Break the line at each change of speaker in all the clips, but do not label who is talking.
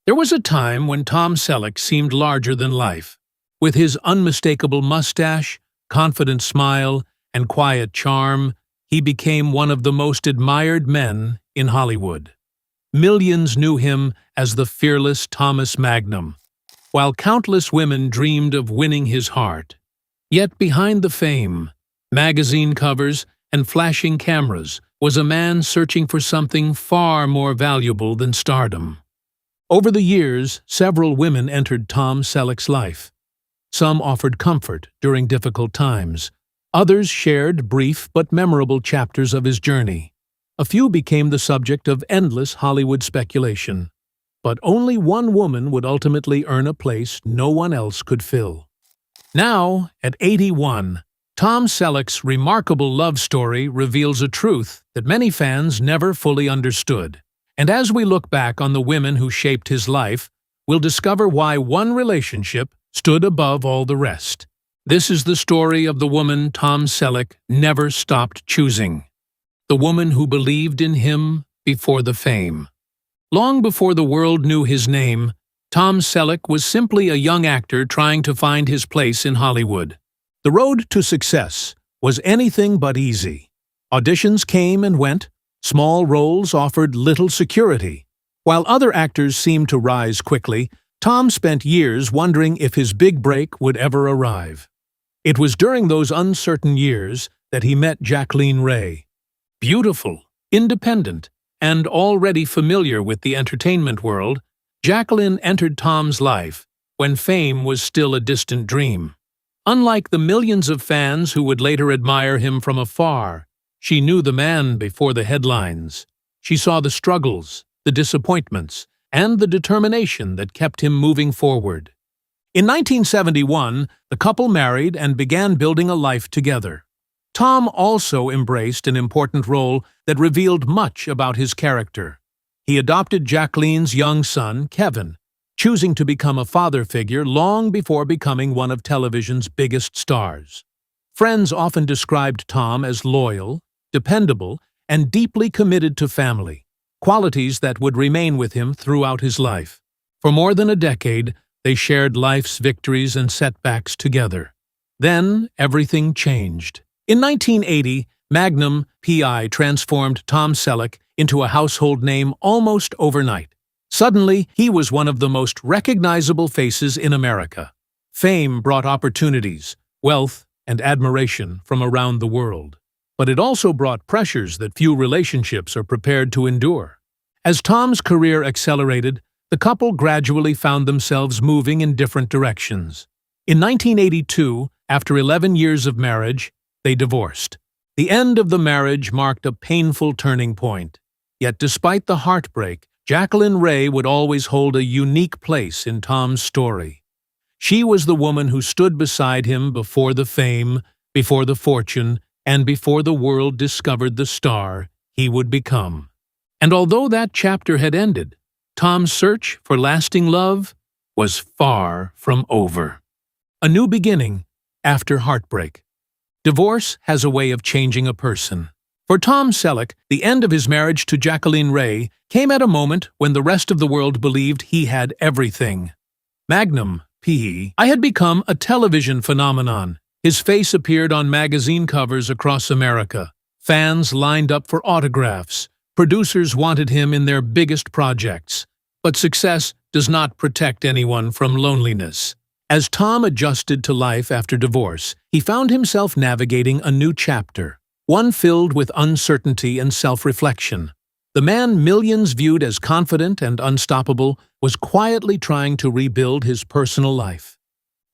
There was a time when Tom Selleck seemed larger than life. With his unmistakable mustache, confident smile, and quiet charm, he became one of the most admired men in Hollywood. Millions knew him as the fearless Thomas Magnum, while countless women dreamed of winning his heart. Yet behind the fame, magazine covers, and flashing cameras was a man searching for something far more valuable than stardom. Over the years, several women entered Tom Selleck's life. Some offered comfort during difficult times. Others shared brief but memorable chapters of his journey. A few became the subject of endless Hollywood speculation. But only one woman would ultimately earn a place no one else could fill. Now, at 81, Tom Selleck's remarkable love story reveals a truth that many fans never fully understood. And as we look back on the women who shaped his life, we'll discover why one relationship stood above all the rest. This is the story of the woman Tom Selleck never stopped choosing. The woman who believed in him before the fame. Long before the world knew his name, Tom Selleck was simply a young actor trying to find his place in Hollywood. The road to success was anything but easy. Auditions came and went. Small roles offered little security. While other actors seemed to rise quickly, Tom spent years wondering if his big break would ever arrive. It was during those uncertain years that he met Jacqueline Ray. Beautiful, independent, and already familiar with the entertainment world, Jacqueline entered Tom's life when fame was still a distant dream. Unlike the millions of fans who would later admire him from afar, she knew the man before the headlines. She saw the struggles, the disappointments, and the determination that kept him moving forward. In 1971, the couple married and began building a life together. Tom also embraced an important role that revealed much about his character. He adopted Jacqueline's young son, Kevin, choosing to become a father figure long before becoming one of television's biggest stars. Friends often described Tom as loyal, dependable, and deeply committed to family, qualities that would remain with him throughout his life. For more than a decade, they shared life's victories and setbacks together. Then, everything changed. In 1980, Magnum PI transformed Tom Selleck into a household name almost overnight. Suddenly, he was one of the most recognizable faces in America. Fame brought opportunities, wealth, and admiration from around the world. But it also brought pressures that few relationships are prepared to endure. As Tom's career accelerated, the couple gradually found themselves moving in different directions. In 1982, after 11 years of marriage, they divorced. The end of the marriage marked a painful turning point. Yet despite the heartbreak, Jacqueline Ray would always hold a unique place in Tom's story. She was the woman who stood beside him before the fame, before the fortune, and before the world discovered the star he would become. And although that chapter had ended, Tom's search for lasting love was far from over. A new beginning after heartbreak. Divorce has a way of changing a person. For Tom Selleck, the end of his marriage to Jacqueline Ray came at a moment when the rest of the world believed he had everything. Magnum PI had become a television phenomenon. His face appeared on magazine covers across America. Fans lined up for autographs. Producers wanted him in their biggest projects. But success does not protect anyone from loneliness. As Tom adjusted to life after divorce, he found himself navigating a new chapter, one filled with uncertainty and self-reflection. The man millions viewed as confident and unstoppable was quietly trying to rebuild his personal life.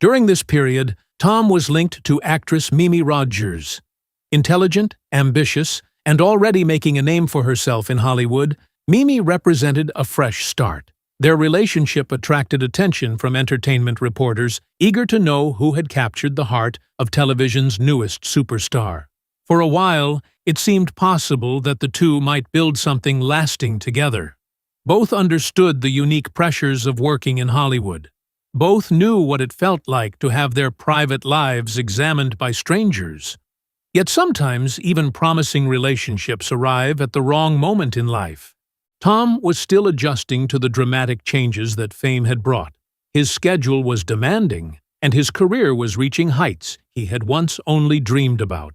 During this period, Tom was linked to actress Mimi Rogers. Intelligent, ambitious, and already making a name for herself in Hollywood, Mimi represented a fresh start. Their relationship attracted attention from entertainment reporters, eager to know who had captured the heart of television's newest superstar. For a while, it seemed possible that the two might build something lasting together. Both understood the unique pressures of working in Hollywood. Both knew what it felt like to have their private lives examined by strangers. Yet sometimes even promising relationships arrive at the wrong moment in life. Tom was still adjusting to the dramatic changes that fame had brought. His schedule was demanding, and his career was reaching heights he had once only dreamed about.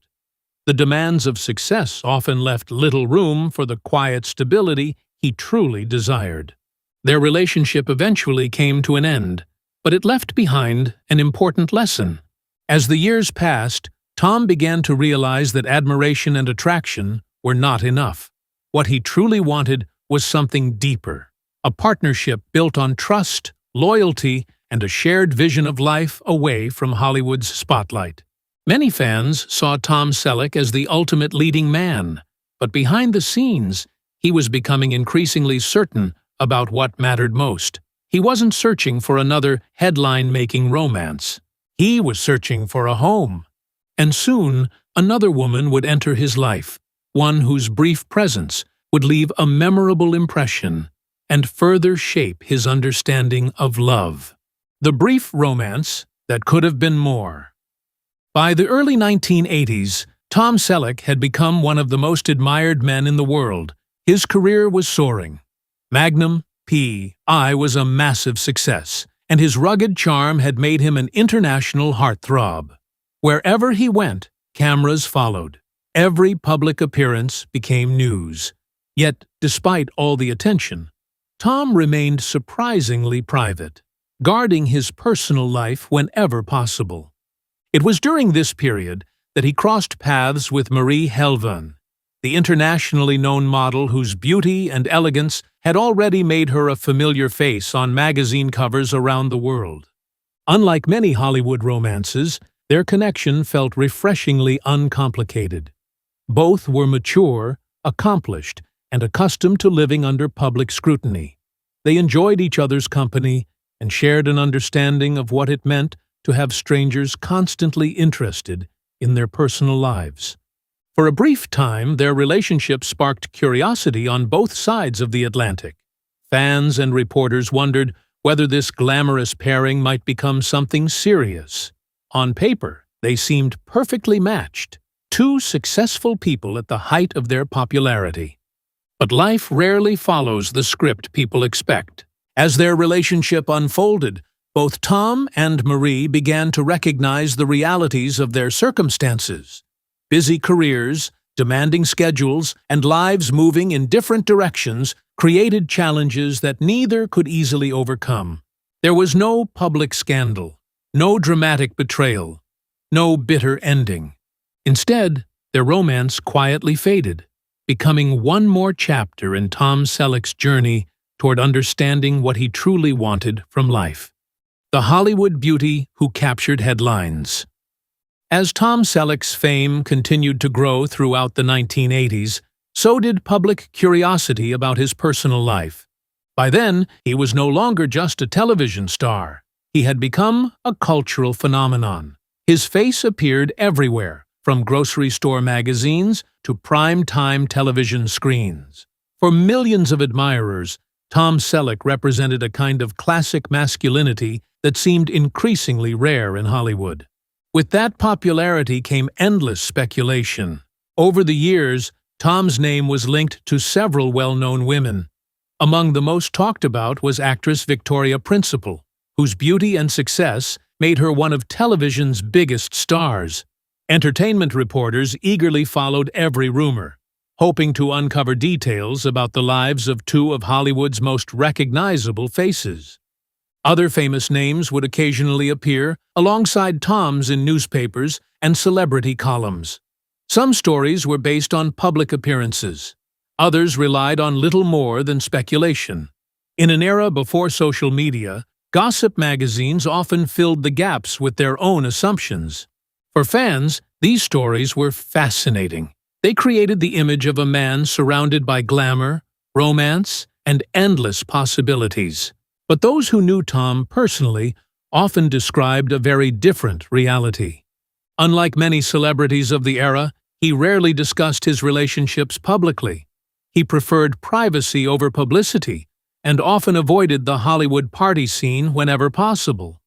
The demands of success often left little room for the quiet stability he truly desired. Their relationship eventually came to an end, but it left behind an important lesson. As the years passed, Tom began to realize that admiration and attraction were not enough. What he truly wanted was something deeper, a partnership built on trust, loyalty, and a shared vision of life away from Hollywood's spotlight. Many fans saw Tom Selleck as the ultimate leading man, but behind the scenes, he was becoming increasingly certain about what mattered most. He wasn't searching for another headline-making romance. He was searching for a home. And soon, another woman would enter his life, one whose brief presence would leave a memorable impression and further shape his understanding of love. The brief romance that could have been more. By the early 1980s, Tom Selleck had become one of the most admired men in the world. His career was soaring. Magnum, P.I. was a massive success, and his rugged charm had made him an international heartthrob. Wherever he went, cameras followed. Every public appearance became news. Yet, despite all the attention, Tom remained surprisingly private, guarding his personal life whenever possible. It was during this period that he crossed paths with Helvin, the internationally known model whose beauty and elegance had already made her a familiar face on magazine covers around the world. Unlike many Hollywood romances, their connection felt refreshingly uncomplicated. Both were mature, accomplished, and accustomed to living under public scrutiny. They enjoyed each other's company and shared an understanding of what it meant to have strangers constantly interested in their personal lives. For a brief time, their relationship sparked curiosity on both sides of the Atlantic. Fans and reporters wondered whether this glamorous pairing might become something serious. On paper, they seemed perfectly matched, two successful people at the height of their popularity. But life rarely follows the script people expect. As their relationship unfolded, both Tom and Marie began to recognize the realities of their circumstances. Busy careers, demanding schedules, and lives moving in different directions created challenges that neither could easily overcome. There was no public scandal, no dramatic betrayal, no bitter ending. Instead, their romance quietly faded, becoming one more chapter in Tom Selleck's journey toward understanding what he truly wanted from life. The Hollywood beauty who captured headlines. As Tom Selleck's fame continued to grow throughout the 1980s, so did public curiosity about his personal life. By then, he was no longer just a television star. He had become a cultural phenomenon. His face appeared everywhere, from grocery store magazines to prime-time television screens. For millions of admirers, Tom Selleck represented a kind of classic masculinity that seemed increasingly rare in Hollywood. With that popularity came endless speculation. Over the years, Tom's name was linked to several well-known women. Among the most talked about was actress Victoria Principal, whose beauty and success made her one of television's biggest stars. Entertainment reporters eagerly followed every rumor, hoping to uncover details about the lives of two of Hollywood's most recognizable faces. Other famous names would occasionally appear alongside Tom's in newspapers and celebrity columns. Some stories were based on public appearances. Others relied on little more than speculation. In an era before social media, gossip magazines often filled the gaps with their own assumptions. For fans, these stories were fascinating. They created the image of a man surrounded by glamour, romance, and endless possibilities. But those who knew Tom personally often described a very different reality. Unlike many celebrities of the era, he rarely discussed his relationships publicly. He preferred privacy over publicity and often avoided the Hollywood party scene whenever possible.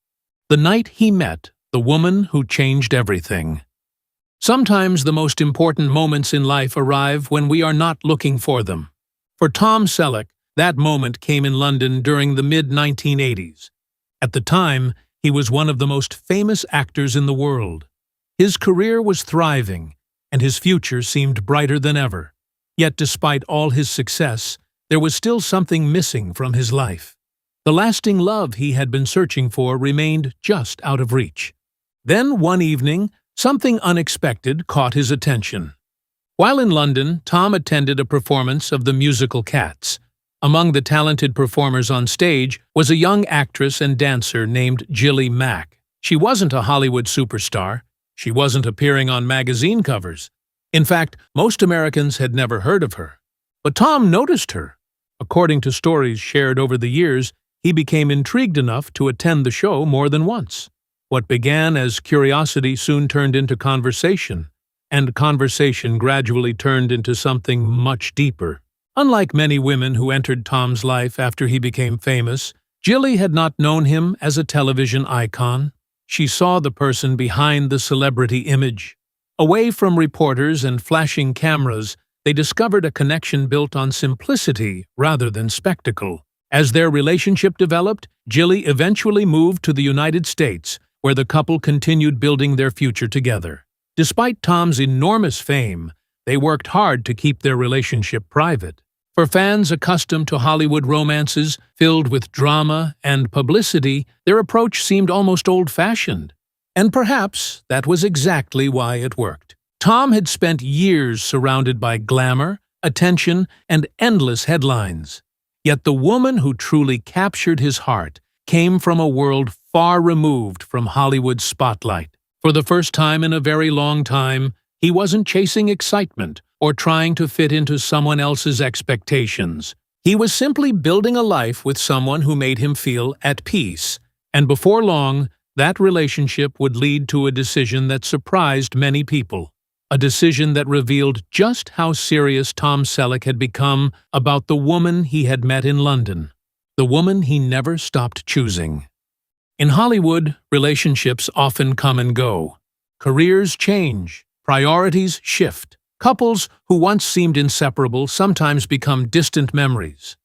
The night he met the woman who changed everything. Sometimes the most important moments in life arrive when we are not looking for them. For Tom Selleck, that moment came in London during the mid-1980s. At the time, he was one of the most famous actors in the world. His career was thriving, and his future seemed brighter than ever. Yet despite all his success, there was still something missing from his life. The lasting love he had been searching for remained just out of reach. Then, one evening, something unexpected caught his attention. While in London, Tom attended a performance of the musical Cats. Among the talented performers on stage was a young actress and dancer named Jillie Mack. She wasn't a Hollywood superstar. She wasn't appearing on magazine covers. In fact, most Americans had never heard of her. But Tom noticed her. According to stories shared over the years, he became intrigued enough to attend the show more than once. What began as curiosity soon turned into conversation, and conversation gradually turned into something much deeper. Unlike many women who entered Tom's life after he became famous, Jillie had not known him as a television icon. She saw the person behind the celebrity image. Away from reporters and flashing cameras, they discovered a connection built on simplicity rather than spectacle. As their relationship developed, Jillie eventually moved to the United States, where the couple continued building their future together. Despite Tom's enormous fame, they worked hard to keep their relationship private. For fans accustomed to Hollywood romances filled with drama and publicity, their approach seemed almost old-fashioned. And perhaps that was exactly why it worked. Tom had spent years surrounded by glamour, attention, and endless headlines. Yet the woman who truly captured his heart came from a world far removed from Hollywood's spotlight. For the first time in a very long time, he wasn't chasing excitement or trying to fit into someone else's expectations. He was simply building a life with someone who made him feel at peace. And before long, that relationship would lead to a decision that surprised many people. A decision that revealed just how serious Tom Selleck had become about the woman he had met in London. The woman he never stopped choosing. In Hollywood, relationships often come and go. Careers change. Priorities shift. Couples who once seemed inseparable sometimes become distant memories.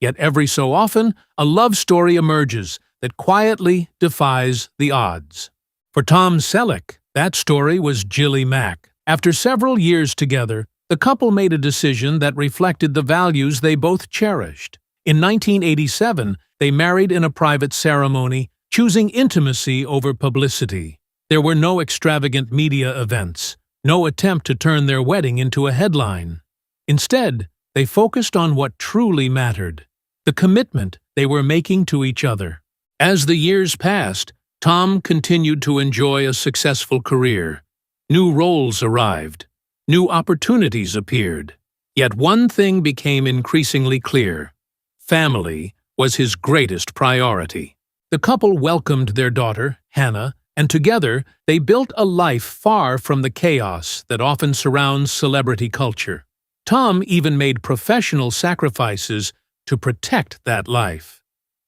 Yet every so often, a love story emerges that quietly defies the odds. For Tom Selleck, that story was Jillie Mack. After several years together, the couple made a decision that reflected the values they both cherished. In 1987, they married in a private ceremony, choosing intimacy over publicity. There were no extravagant media events, no attempt to turn their wedding into a headline. Instead, they focused on what truly mattered, the commitment they were making to each other. As the years passed, Tom continued to enjoy a successful career. New roles arrived. New opportunities appeared. Yet one thing became increasingly clear. Family was his greatest priority. The couple welcomed their daughter, Hannah, and together they built a life far from the chaos that often surrounds celebrity culture. Tom even made professional sacrifices to protect that life.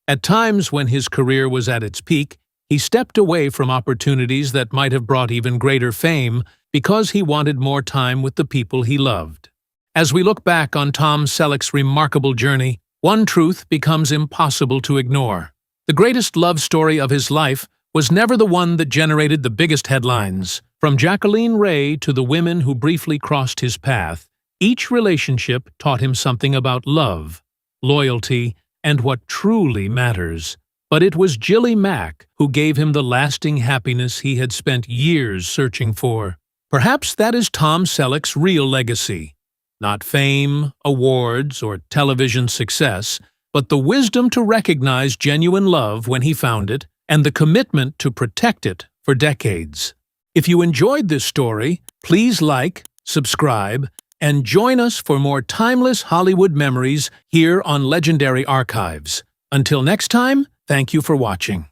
At times when his career was at its peak, he stepped away from opportunities that might have brought even greater fame because he wanted more time with the people he loved. As we look back on Tom Selleck's remarkable journey, one truth becomes impossible to ignore. The greatest love story of his life was never the one that generated the biggest headlines. From Jacqueline Ray to the women who briefly crossed his path, each relationship taught him something about love, loyalty, and what truly matters. But it was Jillie Mack who gave him the lasting happiness he had spent years searching for. Perhaps that is Tom Selleck's real legacy. Not fame, awards, or television success, but the wisdom to recognize genuine love when he found it, and the commitment to protect it for decades. If you enjoyed this story, please like, subscribe, and join us for more timeless Hollywood memories here on Legendary Archives. Until next time, thank you for watching.